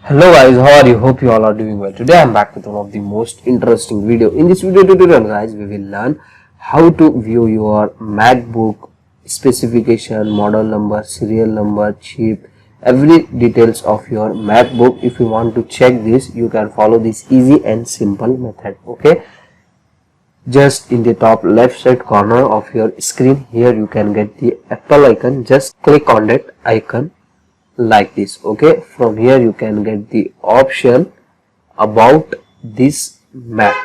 Hello guys, how are you? Hope you all are doing well. Today I am back with one of the most interesting video. In this video tutorial guys, we will learn how to view your MacBook specification, model number, serial number, chip, every details of your MacBook. If you want to check this, you can follow this easy and simple method. Okay, just in the top left side corner of your screen, here you can get the Apple icon. Just click on that icon like this. Okay, from here you can get the option about this Mac.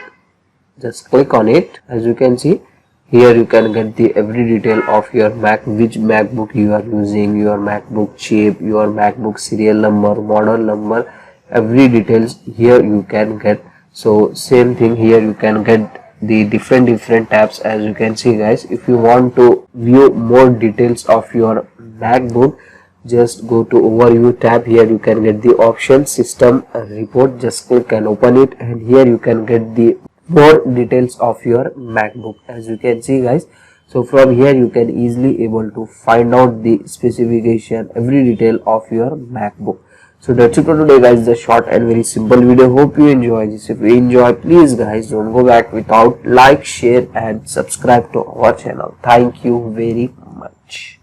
Just click on it. As you can see, here you can get the every detail of your Mac, which MacBook you are using, your MacBook chip, your MacBook serial number, model number, every details here you can get. So same thing here, you can get the different tabs. As you can see guys, if you want to view more details of your MacBook, just go to overview tab. Here you can get the option system report. Just click and open it, and here you can get the more details of your MacBook. As you can see guys, so from here you can easily able to find out the specification, every detail of your MacBook. So that's it for today guys, the short and very simple video. Hope you enjoy this. If you enjoy, please guys don't go back without like, share and subscribe to our channel. Thank you very much.